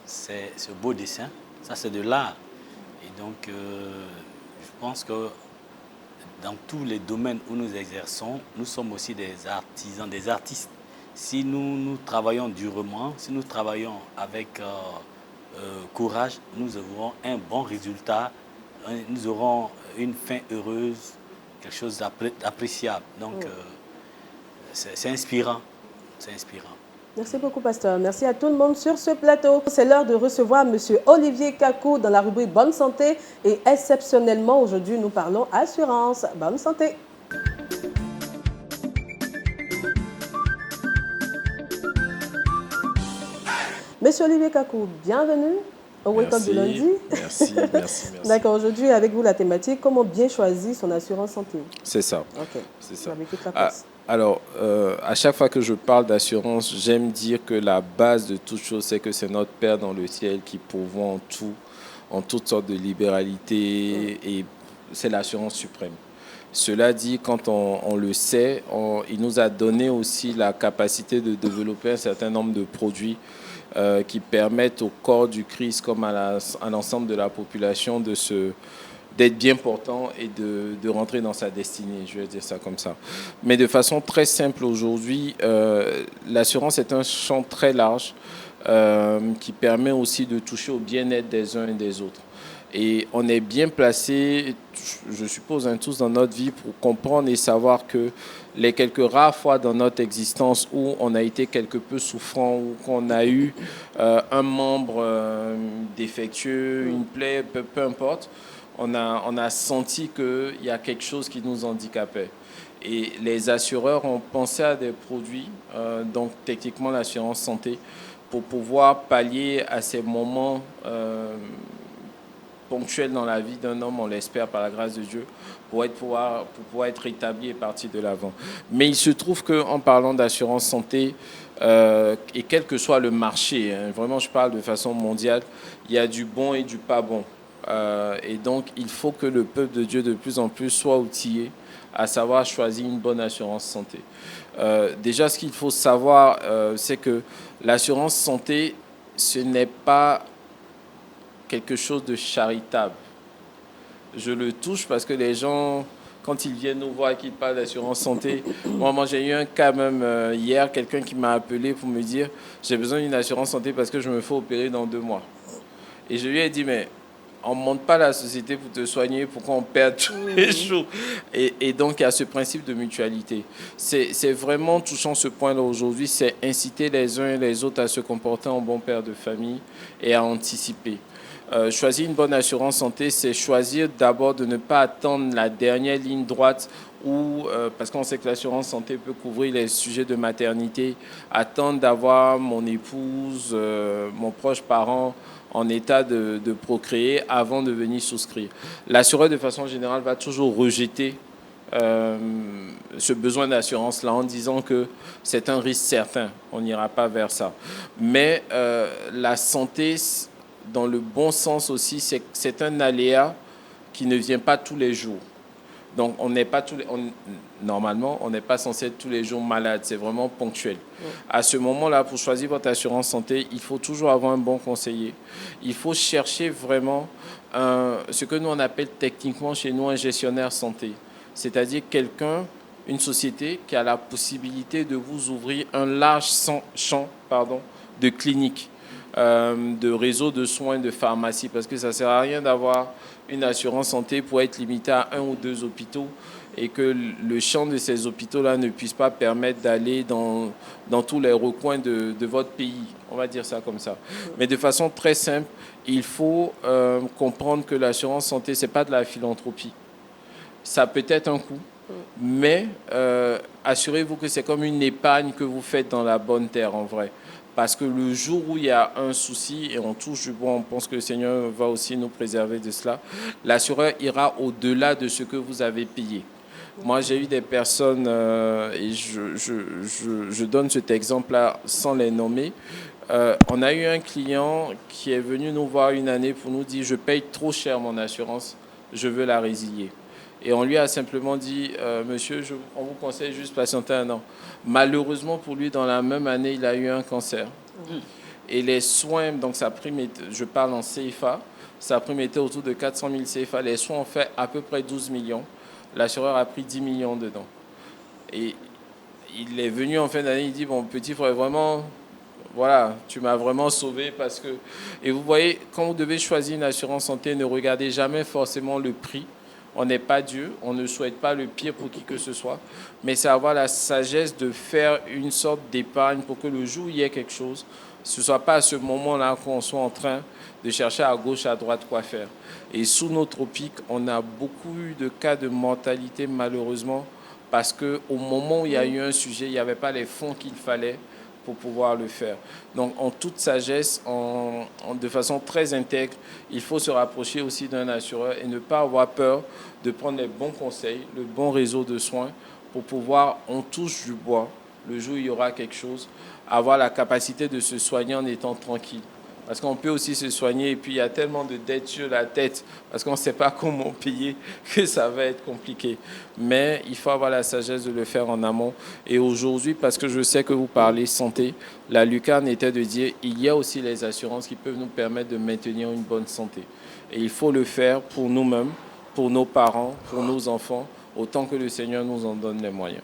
ce beau dessin. Ça, c'est de l'art. Et donc, je pense que dans tous les domaines où nous exerçons, nous sommes aussi des artisans, des artistes. Si nous travaillons durement, si nous travaillons avec courage, nous aurons un bon résultat, nous aurons une fin heureuse, quelque chose d'appréciable. Donc, c'est inspirant. C'est inspirant. Merci beaucoup, pasteur. Merci à tout le monde sur ce plateau. C'est l'heure de recevoir M. Olivier Kakou dans la rubrique Bonne Santé. Et exceptionnellement, aujourd'hui, nous parlons assurance. Bonne santé. Monsieur Olivier Kakou, bienvenue au Wake Up du lundi. Merci. D'accord, aujourd'hui, avec vous, la thématique, comment bien choisir son assurance santé. C'est ça. Ok, C'est ça. avec toute la place. Alors, à chaque fois que je parle d'assurance, j'aime dire que la base de toute chose, c'est que c'est notre Père dans le ciel qui pourvoit en tout, en toutes sortes de libéralité, et c'est l'assurance suprême. Cela dit, quand on le sait, il nous a donné aussi la capacité de développer un certain nombre de produits qui permettent au corps du Christ comme à l'ensemble de la population d'être bien portant et de rentrer dans sa destinée, je vais dire ça comme ça. Mais de façon très simple aujourd'hui, l'assurance est un champ très large qui permet aussi de toucher au bien-être des uns et des autres. Et on est bien placé, je suppose, tous dans notre vie pour comprendre et savoir que les quelques rares fois dans notre existence où on a été quelque peu souffrant, ou qu'on a eu un membre défectueux, une plaie, peu importe, on a senti qu'il y a quelque chose qui nous handicapait. Et les assureurs ont pensé à des produits, donc techniquement l'assurance santé, pour pouvoir pallier à ces moments ponctuels dans la vie d'un homme, on l'espère par la grâce de Dieu, pour pouvoir être rétabli et partir de l'avant. Mais il se trouve qu'en parlant d'assurance santé, et quel que soit le marché, vraiment je parle de façon mondiale, il y a du bon et du pas bon. Et donc il faut que le peuple de Dieu de plus en plus soit outillé à savoir choisir une bonne assurance santé. Déjà, ce qu'il faut savoir, c'est que l'assurance santé, ce n'est pas quelque chose de charitable. Je le touche parce que les gens, quand ils viennent nous voir et qu'ils parlent d'assurance santé, moi j'ai eu un cas même hier, quelqu'un qui m'a appelé pour me dire « j'ai besoin d'une assurance santé parce que je me fais opérer dans 2 mois ». Et je lui ai dit « mais on ne monte pas la société pour te soigner, pour qu'on perde tous les jours ». Et donc, il y a ce principe de mutualité. C'est vraiment touchant ce point-là aujourd'hui, c'est inciter les uns et les autres à se comporter en bon père de famille et à anticiper. Choisir une bonne assurance santé, c'est choisir d'abord de ne pas attendre la dernière ligne droite parce qu'on sait que l'assurance santé peut couvrir les sujets de maternité, attendre d'avoir mon épouse, mon proche parent en état de procréer avant de venir souscrire. L'assureur, de façon générale, va toujours rejeter ce besoin d'assurance-là en disant que c'est un risque certain, on n'ira pas vers ça. Mais la santé, dans le bon sens aussi, c'est un aléa qui ne vient pas tous les jours. Donc, normalement, on n'est pas censé être tous les jours malade. C'est vraiment ponctuel. À ce moment-là, pour choisir votre assurance santé, il faut toujours avoir un bon conseiller. Il faut chercher vraiment ce que nous, on appelle techniquement chez nous un gestionnaire santé. C'est-à-dire une société qui a la possibilité de vous ouvrir un large champ de cliniques, de réseaux de soins, de pharmacies, parce que ça ne sert à rien d'avoir une assurance santé pour être limité à 1 ou 2 hôpitaux et que le champ de ces hôpitaux-là ne puisse pas permettre d'aller dans tous les recoins de votre pays. On va dire ça comme ça. Mais de façon très simple, il faut comprendre que l'assurance santé, ce n'est pas de la philanthropie. Ça peut être un coût, mais assurez-vous que c'est comme une épargne que vous faites dans la bonne terre en vrai. Parce que le jour où il y a un souci, et on touche du bois, on pense que le Seigneur va aussi nous préserver de cela, l'assureur ira au-delà de ce que vous avez payé. Moi, j'ai eu des personnes, et je donne cet exemple-là sans les nommer. On a eu un client qui est venu nous voir une année pour nous dire « je paye trop cher mon assurance, je veux la résilier ». Et on lui a simplement dit « monsieur, on vous conseille juste patienter 1 an ». Malheureusement pour lui, dans la même année, il a eu un cancer. Et les soins, donc sa prime, je parle en CFA, sa prime était autour de 400 000 CFA. Les soins ont fait à peu près 12 millions. L'assureur a pris 10 millions dedans. Et il est venu en fin d'année, il dit « bon, petit frère, vraiment, voilà, tu m'as vraiment sauvé parce que… » Et vous voyez, quand vous devez choisir une assurance santé, ne regardez jamais forcément le prix. On n'est pas Dieu, on ne souhaite pas le pire pour qui que ce soit, mais c'est avoir la sagesse de faire une sorte d'épargne pour que le jour où il y ait quelque chose, ce ne soit pas à ce moment-là qu'on soit en train de chercher à gauche, à droite quoi faire. Et sous nos tropiques, on a beaucoup eu de cas de mortalité malheureusement parce qu'au moment où il y a eu un sujet, il n'y avait pas les fonds qu'il fallait pour pouvoir le faire. Donc, en toute sagesse, de façon très intègre, il faut se rapprocher aussi d'un assureur et ne pas avoir peur de prendre les bons conseils, le bon réseau de soins pour pouvoir, on touche du bois, le jour où il y aura quelque chose, avoir la capacité de se soigner en étant tranquille. Parce qu'on peut aussi se soigner et puis il y a tellement de dettes sur la tête parce qu'on ne sait pas comment payer que ça va être compliqué. Mais il faut avoir la sagesse de le faire en amont. Et aujourd'hui, parce que je sais que vous parlez santé, la lucarne était de dire il y a aussi les assurances qui peuvent nous permettre de maintenir une bonne santé. Et il faut le faire pour nous-mêmes, pour nos parents, pour nos enfants, autant que le Seigneur nous en donne les moyens.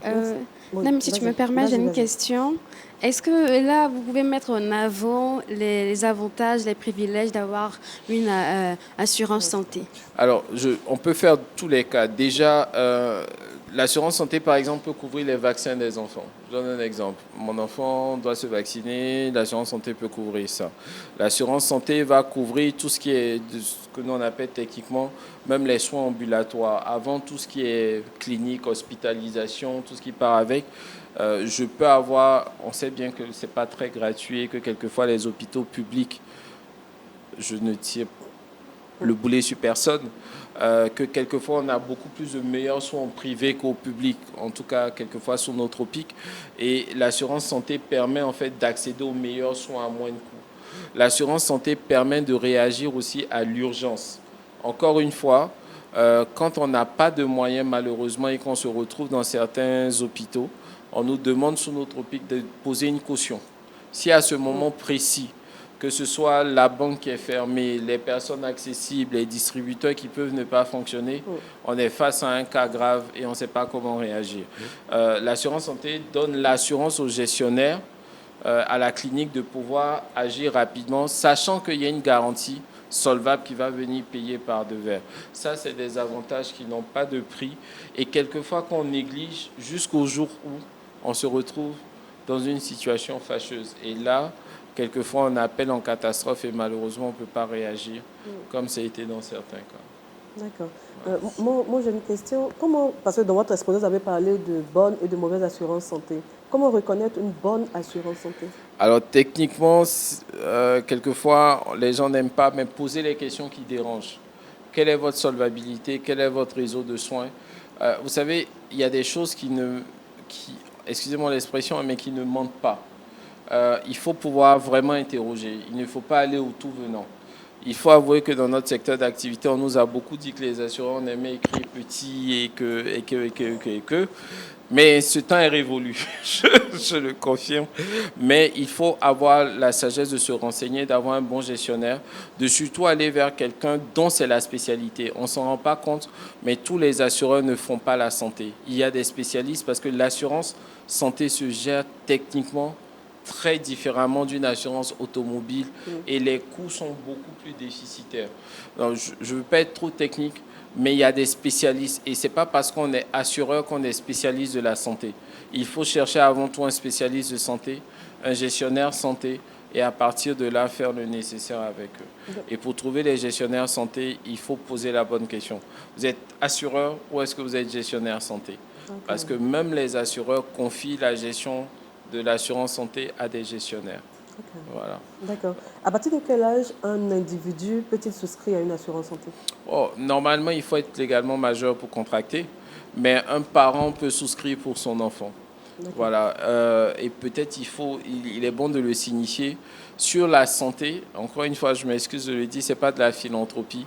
Voilà. Nam, si tu me permets, j'ai une question. Est-ce que là, vous pouvez mettre en avant les avantages, les privilèges d'avoir une assurance santé? Alors, on peut faire tous les cas. Déjà, l'assurance santé, par exemple, peut couvrir les vaccins des enfants. Je donne un exemple. Mon enfant doit se vacciner, l'assurance santé peut couvrir ça. L'assurance santé va couvrir tout ce qui est, ce que nous on appelle techniquement, même les soins ambulatoires. Avant tout ce qui est clinique, hospitalisation, tout ce qui part avec. Je peux avoir, on sait bien que ce n'est pas très gratuit et que quelquefois les hôpitaux publics, je ne tire le boulet sur personne, que quelquefois on a beaucoup plus de meilleurs soins privés qu'au public, en tout cas quelquefois sur nos tropiques. Et l'assurance santé permet en fait d'accéder aux meilleurs soins à moins de coûts. L'assurance santé permet de réagir aussi à l'urgence. Encore une fois, quand on n'a pas de moyens malheureusement et qu'on se retrouve dans certains hôpitaux, on nous demande sur nos tropiques de poser une caution. Si à ce moment précis, que ce soit la banque qui est fermée, les personnes accessibles, les distributeurs qui peuvent ne pas fonctionner, on est face à un cas grave et on ne sait pas comment réagir. L'assurance santé donne l'assurance aux gestionnaires, à la clinique, de pouvoir agir rapidement, sachant qu'il y a une garantie solvable qui va venir payer par devers. Ça, c'est des avantages qui n'ont pas de prix et quelquefois qu'on néglige jusqu'au jour où on se retrouve dans une situation fâcheuse. Et là, quelquefois, on appelle en catastrophe et malheureusement, on ne peut pas réagir comme ça a été dans certains cas. D'accord. Moi, j'ai une question. Parce que dans votre exposé, vous avez parlé de bonne et de mauvaise assurance santé. Comment reconnaître une bonne assurance santé? Alors, techniquement, quelquefois, les gens n'aiment pas, mais poser les questions qui dérangent. Quelle est votre solvabilité? Quel est votre réseau de soins? Vous savez, il y a des choses excusez-moi l'expression, mais qui ne mentent pas. Il faut pouvoir vraiment interroger. Il ne faut pas aller au tout venant. Il faut avouer que dans notre secteur d'activité, on nous a beaucoup dit que les assureurs, on aimait écrire petit et que. Mais ce temps est révolu, je le confirme. Mais il faut avoir la sagesse de se renseigner, d'avoir un bon gestionnaire, de surtout aller vers quelqu'un dont c'est la spécialité. On ne s'en rend pas compte, mais tous les assureurs ne font pas la santé. Il y a des spécialistes parce que l'assurance santé se gère techniquement très différemment d'une assurance automobile et les coûts sont beaucoup plus déficitaires. Donc, je ne veux pas être trop technique, mais il y a des spécialistes et ce n'est pas parce qu'on est assureur qu'on est spécialiste de la santé. Il faut chercher avant tout un spécialiste de santé, un gestionnaire santé et à partir de là faire le nécessaire avec eux. Et pour trouver les gestionnaires santé, il faut poser la bonne question. Vous êtes assureur ou est-ce que vous êtes gestionnaire santé? Parce que même les assureurs confient la gestion de l'assurance santé à des gestionnaires. Voilà. D'accord. À partir de quel âge un individu peut-il souscrire à une assurance santé? Normalement, il faut être légalement majeur pour contracter, mais un parent peut souscrire pour son enfant. Voilà. Et peut-être il est bon de le signifier. Sur la santé, encore une fois, je m'excuse de le dire, ce n'est pas de la philanthropie.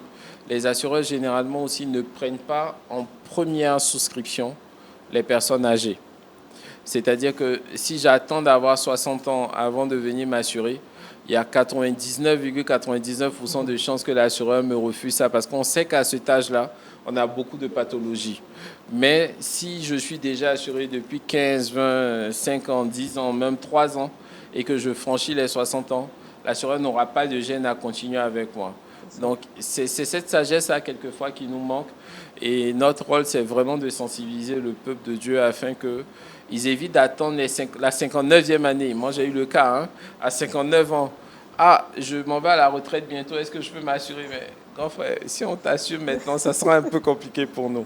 Les assureurs, généralement aussi, ne prennent pas en première souscription les personnes âgées. C'est-à-dire que si j'attends d'avoir 60 ans avant de venir m'assurer, il y a 99,99% de chances que l'assureur me refuse ça parce qu'on sait qu'à cet âge-là, on a beaucoup de pathologies. Mais si je suis déjà assuré depuis 15, 20, 5 ans, 10 ans, même 3 ans et que je franchis les 60 ans, l'assureur n'aura pas de gêne à continuer avec moi. Donc, c'est cette sagesse-là, quelquefois, qui nous manque. Et notre rôle, c'est vraiment de sensibiliser le peuple de Dieu afin qu'ils évitent d'attendre la 59e année. Moi, j'ai eu le cas, à 59 ans. Ah, je m'en vais à la retraite bientôt, est-ce que je peux m'assurer? Mais grand frère, si on t'assure maintenant, ça sera un peu compliqué pour nous.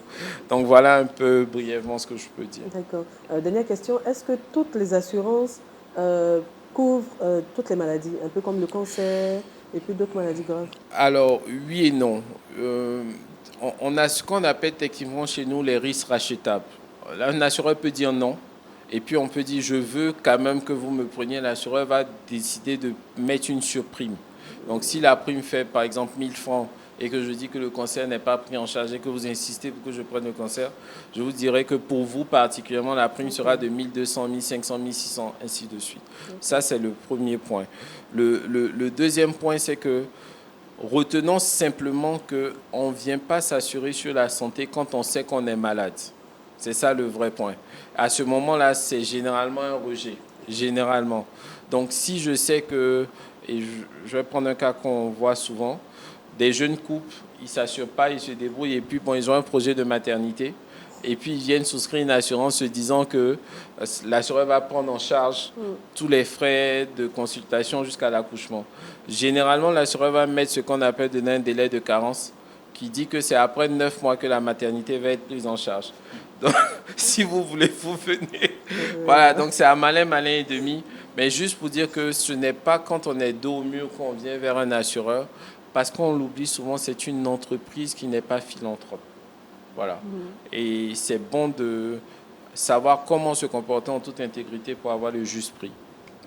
Donc, voilà un peu brièvement ce que je peux dire. D'accord. Dernière question, est-ce que toutes les assurances couvrent toutes les maladies, un peu comme le cancer et puis d'autres maladies graves? Alors, oui et non. On a ce qu'on appelle techniquement chez nous les risques rachetables. Là, un assureur peut dire non Et puis on peut dire, je veux quand même que vous me preniez, l'assureur va décider de mettre une surprime. Donc si la prime fait par exemple 1000 francs et que je dis que le cancer n'est pas pris en charge et que vous insistez pour que je prenne le cancer, je vous dirais que pour vous particulièrement, la prime sera de 1200, 1500, 1600, ainsi de suite. Ça, c'est le premier point. Le deuxième point, c'est que retenons simplement qu'on ne vient pas s'assurer sur la santé quand on sait qu'on est malade. C'est ça le vrai point. À ce moment-là, c'est généralement un rejet. Généralement. Donc si je sais que, et je vais prendre un cas qu'on voit souvent, des jeunes couples, ils ne s'assurent pas, ils se débrouillent et puis bon, ils ont un projet de maternité et puis ils viennent souscrire une assurance se disant que l'assureur va prendre en charge tous les frais de consultation jusqu'à l'accouchement. Généralement, l'assureur va mettre ce qu'on appelle un délai de carence qui dit que c'est après 9 mois que la maternité va être prise en charge. Donc, si vous voulez, vous venez. Voilà, donc c'est un malin et demi. Mais juste pour dire que ce n'est pas quand on est dos au mur qu'on vient vers un assureur. Parce qu'on l'oublie souvent, c'est une entreprise qui n'est pas philanthrope. Voilà. Et c'est bon de savoir comment se comporter en toute intégrité pour avoir le juste prix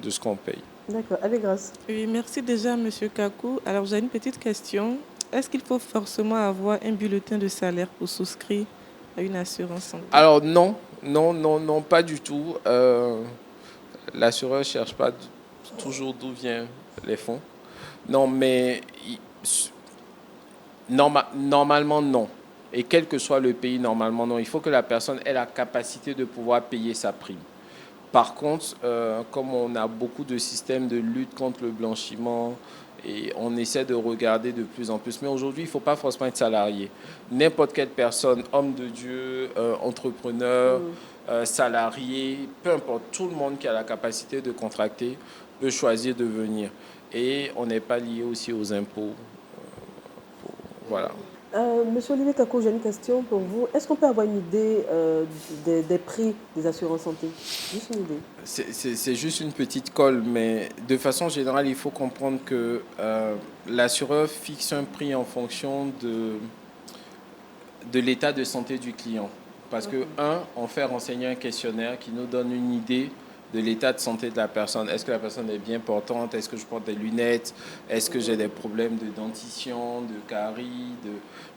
de ce qu'on paye. D'accord, avec grâce. Oui, merci déjà, M. Kakou. Alors, j'ai une petite question. Est-ce qu'il faut forcément avoir un bulletin de salaire pour souscrire à une assurance santé? Alors, non, pas du tout. L'assureur ne cherche pas toujours d'où viennent les fonds. Non, mais normalement, non. Et quel que soit le pays, normalement, non. Il faut que la personne ait la capacité de pouvoir payer sa prime. Par contre, comme on a beaucoup de systèmes de lutte contre le blanchiment, et on essaie de regarder de plus en plus. Mais aujourd'hui, il ne faut pas forcément être salarié. N'importe quelle personne, homme de Dieu, entrepreneur, salarié, peu importe, tout le monde qui a la capacité de contracter peut choisir de venir. Et on n'est pas lié aussi aux impôts. Voilà. Monsieur Olivier Kakou, j'ai une question pour vous. Est-ce qu'on peut avoir une idée des prix des assurances santé? Juste une idée. C'est juste une petite colle, mais de façon générale, il faut comprendre que l'assureur fixe un prix en fonction de l'état de santé du client. Parce que, on fait renseigner un questionnaire qui nous donne une idée de l'état de santé de la personne. Est-ce que la personne est bien portante? Est-ce que je porte des lunettes? Est-ce que j'ai des problèmes de dentition, de caries, de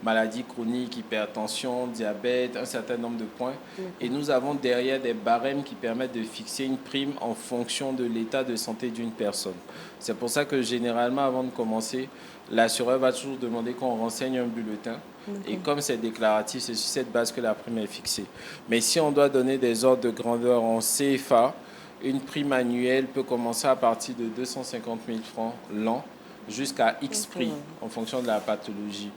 maladies chroniques, hypertension, diabète, un certain nombre de points. Et nous avons derrière des barèmes qui permettent de fixer une prime en fonction de l'état de santé d'une personne. C'est pour ça que généralement, avant de commencer, l'assureur va toujours demander qu'on renseigne un bulletin. Et comme c'est déclaratif, c'est sur cette base que la prime est fixée. Mais si on doit donner des ordres de grandeur en CFA, une prime annuelle peut commencer à partir de 250 000 francs l'an jusqu'à X prix en fonction de la pathologie.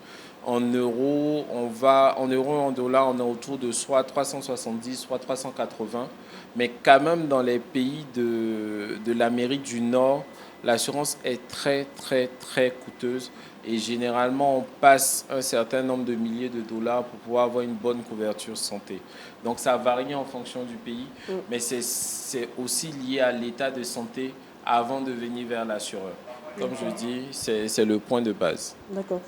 En euros, en dollars, on est autour de soit 370, soit 380. Mais quand même, dans les pays de l'Amérique du Nord, l'assurance est très, très, très coûteuse. Et généralement, on passe un certain nombre de milliers de dollars pour pouvoir avoir une bonne couverture santé. Donc, ça varie en fonction du pays, mais c'est aussi lié à l'état de santé avant de venir vers l'assureur. Comme je dis, c'est le point de base. D'accord.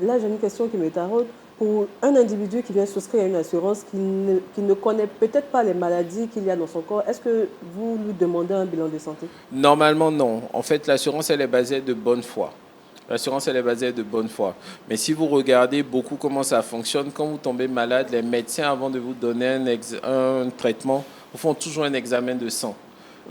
Là, j'ai une question qui me taraude. Pour un individu qui vient souscrire à une assurance, qui ne connaît peut-être pas les maladies qu'il y a dans son corps, est-ce que vous lui demandez un bilan de santé? Normalement, non. En fait, l'assurance, elle est basée de bonne foi. L'assurance, elle est basée de bonne foi. Mais si vous regardez beaucoup comment ça fonctionne, quand vous tombez malade, les médecins, avant de vous donner un traitement, vous font toujours un examen de sang.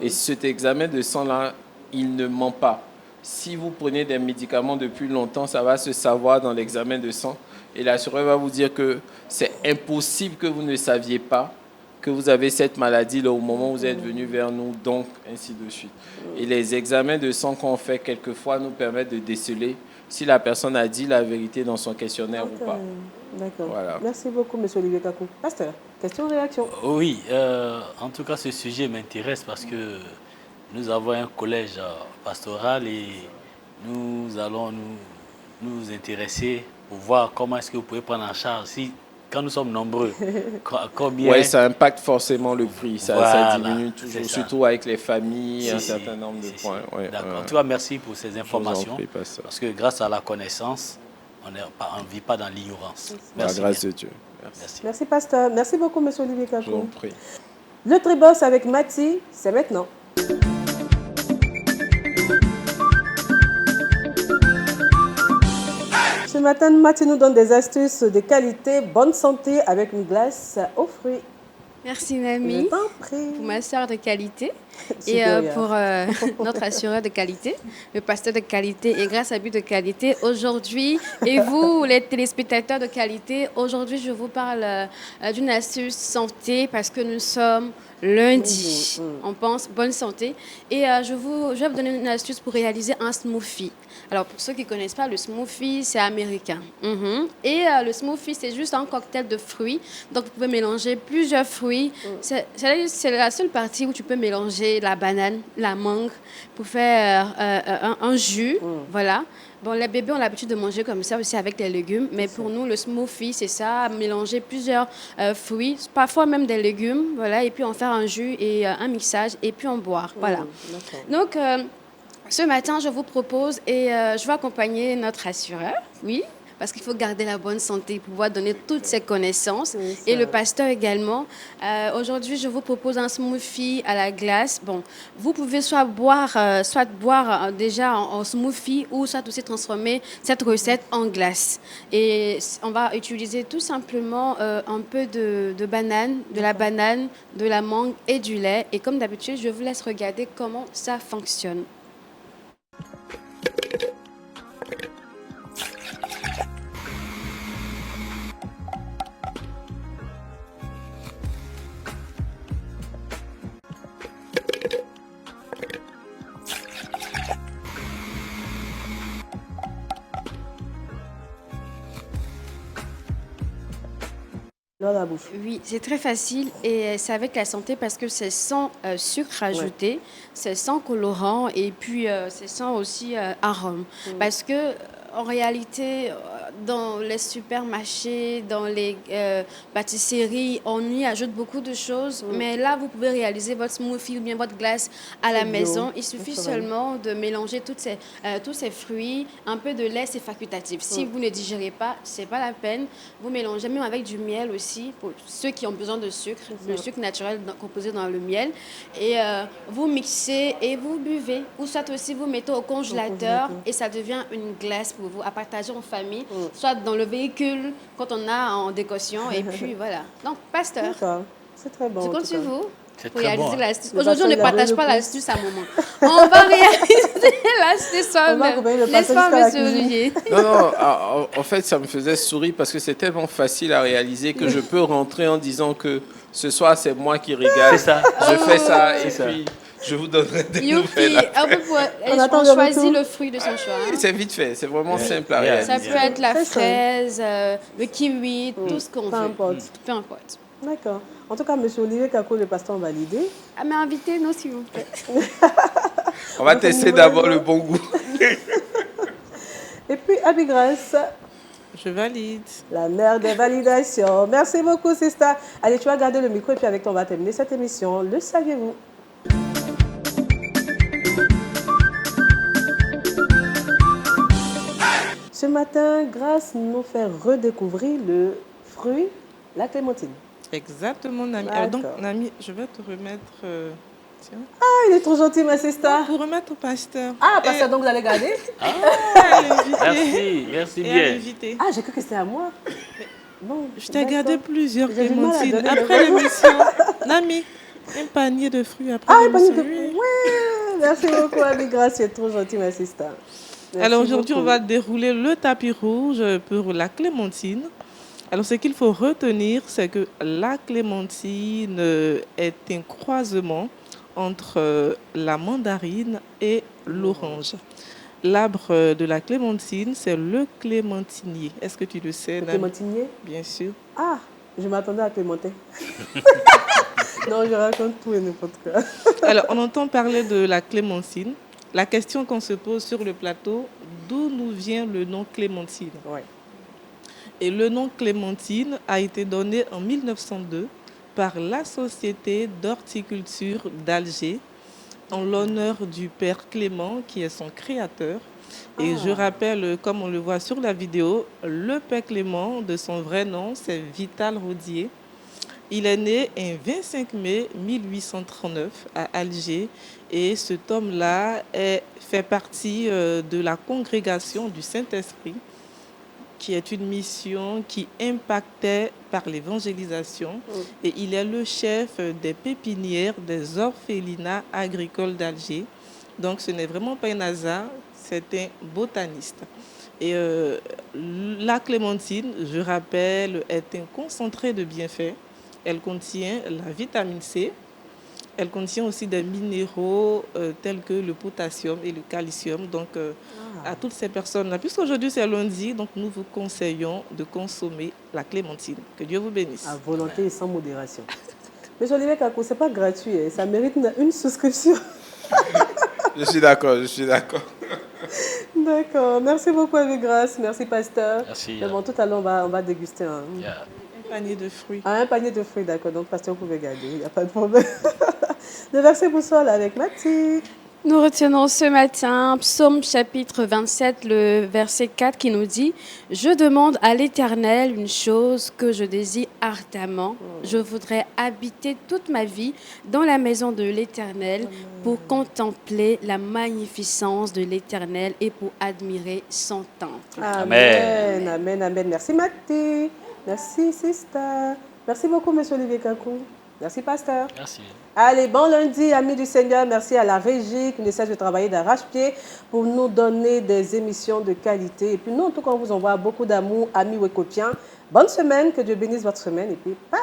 Et cet examen de sang-là, il ne ment pas. Si vous prenez des médicaments depuis longtemps, ça va se savoir dans l'examen de sang. Et l'assureur va vous dire que c'est impossible que vous ne saviez pas que vous avez cette maladie-là au moment où vous êtes venu vers nous, donc ainsi de suite. Et les examens de sang qu'on fait quelquefois nous permettent de déceler si la personne a dit la vérité dans son questionnaire ou pas. D'accord. Voilà. Merci beaucoup, M. Olivier Kakou. Pasteur, question, réaction? Oui, en tout cas, ce sujet m'intéresse parce que nous avons un collège pastoral et nous allons nous intéresser pour voir comment est-ce que vous pouvez prendre en charge. Quand nous sommes nombreux, combien... Oui, ça impacte forcément le prix. Ça diminue toujours, ça. Surtout avec les familles, un certain nombre de points. Ouais, d'accord. En tout cas, merci pour ces informations. Parce que grâce à la connaissance, on ne vit pas dans l'ignorance. Merci. La grâce de Dieu. Merci, pasteur. Merci beaucoup, M. Olivier Kakou. Je vous en prie. Le Tribos avec Mati, c'est maintenant. Ce matin, Mati nous donne des astuces de qualité, bonne santé avec une glace aux fruits. Merci Je Nami t'en prie. pour ma soeur de qualité et Supérieur. pour notre assureur de qualité, le pasteur de qualité et grâce à but de qualité aujourd'hui. Et vous, les téléspectateurs de qualité, aujourd'hui je vous parle d'une astuce santé parce que nous sommes lundi. On pense bonne santé. Et je vais vous donner une astuce pour réaliser un smoothie. Alors, pour ceux qui ne connaissent pas, le smoothie, c'est américain. Et le smoothie, c'est juste un cocktail de fruits. Donc, vous pouvez mélanger plusieurs fruits. C'est la seule partie où tu peux mélanger la banane, la mangue pour faire un jus. Voilà. Bon, les bébés ont l'habitude de manger comme ça aussi avec des légumes. Mais pour nous, le smoothie, c'est ça, mélanger plusieurs fruits, parfois même des légumes. Voilà. Et puis, on fait un jus et un mixage et puis on boit. Voilà. Donc, ce matin, je vous propose et je vais accompagner notre assureur, oui, parce qu'il faut garder la bonne santé, pouvoir donner toutes ses connaissances, et le pasteur également. Aujourd'hui, je vous propose un smoothie à la glace. Bon, vous pouvez soit boire déjà en smoothie ou soit aussi transformer cette recette en glace. Et on va utiliser tout simplement un peu de banane, de la banane, de la mangue et du lait. Et comme d'habitude, je vous laisse regarder comment ça fonctionne. Dans la bouche. Oui, c'est très facile et c'est avec la santé parce que c'est sans sucre ajouté, c'est sans colorant et puis c'est sans aussi arôme. Parce que en réalité, dans les supermarchés, dans les pâtisseries, on y ajoute beaucoup de choses. Mais là, vous pouvez réaliser votre smoothie ou bien votre glace à la maison. Il suffit seulement de mélanger tous ces fruits. Un peu de lait, c'est facultatif. Si vous ne digérez pas, c'est pas la peine. Vous mélangez même avec du miel aussi, pour ceux qui ont besoin de sucre, le sucre naturel composé dans le miel. Et vous mixez et vous buvez. Ou soit aussi, vous mettez au congélateur et ça devient une glace pour vous à partager en famille, soit dans le véhicule quand on a en décoration et puis voilà. Donc, pasteur, D'accord. C'est très bon. je en compte tout sur cas. vous C'est pour très réaliser bon, hein. l'astuce. Le Aujourd'hui, on ne pasteur, il a partage donné pas le l'astuce à moment. On va réaliser l'astuce On va soi-même. accompagner le N'est-ce pasteur pas, jusqu'à la monsieur cuisine. Olivier? Non, en fait, ça me faisait sourire parce que c'est tellement facile à réaliser que je peux rentrer en disant que ce soir, c'est moi qui régale. C'est ça. Je fais ça et C'est ça. puis je vous donnerai des Youpi, nouvelles. On attend on le choisit retour. le fruit de son choix. hein. C'est vite fait, c'est vraiment simple à Ouais. réaliser. Ça peut être la Très simple. fraise, le kiwi, tout ce qu'on Peu veut. importe. Peu importe. D'accord. En tout cas, monsieur Olivier Kako, le pasteur, va l'idée. Ah, mais invitez-nous, s'il vous plaît. On va tester d'abord le bon goût. Et puis, Abigras, Je valide. la mère des validations. Merci beaucoup, Sista. Allez, tu vas garder le micro et puis avec toi, on va terminer cette émission. Le saviez-vous? Ce matin, Grâce nous fait redécouvrir le fruit, la clémentine. Exactement, Nami. Alors donc, D'accord. Nami, je vais te remettre... tiens. Ah, il est trop gentil, ma Sista. Pour remettre au pasteur. Ah, pasteur, donc vous allez garder? Merci Et à bien. l'invité. Ah, j'ai cru que c'était à moi. Bon, Je t'ai gardé plusieurs J'ai du mal à clémentines. donner le Après vrai. l'émission, Nami, un panier de fruits après Ah, il panier de... l'émission. Oui. Ouais, merci beaucoup, Abigras. Tu es trop gentil, ma Sista. Merci Alors aujourd'hui, on beaucoup. va dérouler le tapis rouge pour la clémentine. Alors ce qu'il faut retenir, c'est que la clémentine est un croisement entre la mandarine et l'orange. L'arbre de la clémentine, c'est le clémentinier. Est-ce que tu le sais, Le Nami? clémentinier? Bien sûr. Ah, je m'attendais à Clémentin. Non, je raconte tout et n'importe quoi. Alors, on entend parler de la clémentine. La question qu'on se pose sur le plateau, d'où nous vient le nom clémentine? Ouais. Et le nom clémentine a été donné en 1902 par la Société d'horticulture d'Alger en l'honneur du père Clément, qui est son créateur. Et je rappelle, comme on le voit sur la vidéo, le père Clément, de son vrai nom, c'est Vital Rodier. Il est né un 25 mai 1839 à Alger et cet homme-là fait partie de la congrégation du Saint-Esprit, qui est une mission qui impactait par l'évangélisation. Et il est le chef des pépinières des orphelinats agricoles d'Alger. Donc ce n'est vraiment pas un hasard, c'est un botaniste. Et la clémentine, je rappelle, est un concentré de bienfaits. Elle contient la vitamine C. Elle contient aussi des minéraux tels que le potassium et le calcium. Donc, à toutes ces personnes-là, puisqu'aujourd'hui c'est lundi, donc nous vous conseillons de consommer la clémentine. Que Dieu vous bénisse. À volonté et sans modération. Mais Olivier Kakou, ce n'est pas gratuit, hein. Ça mérite une souscription. Je suis d'accord, je suis d'accord. D'accord. Merci beaucoup, Avec Grâce. Merci, pasteur. Merci. Bon, tout à l'heure, on va déguster un panier de fruits. Un panier de fruits, d'accord. Donc, pasteur, vous pouvez garder, il n'y a pas de problème. Le verset boussole avec Mathilde. Nous retenons ce matin Psaume chapitre 27, le verset 4 qui nous dit « Je demande à l'Éternel une chose que je désire ardemment. Je voudrais habiter toute ma vie dans la maison de l'Éternel pour contempler la magnificence de l'Éternel et pour admirer son temple. » Amen, amen, amen. Merci Mathilde. Merci sister. Merci beaucoup monsieur Olivier Kakou. Merci pasteur. Merci. Allez, bon lundi, amis du Seigneur. Merci à la régie qui ne cesse de travailler d'arrache-pied pour nous donner des émissions de qualité. Et puis nous, en tout cas, on vous envoie beaucoup d'amour, amis Wekotiens. Bonne semaine, que Dieu bénisse votre semaine et puis bye.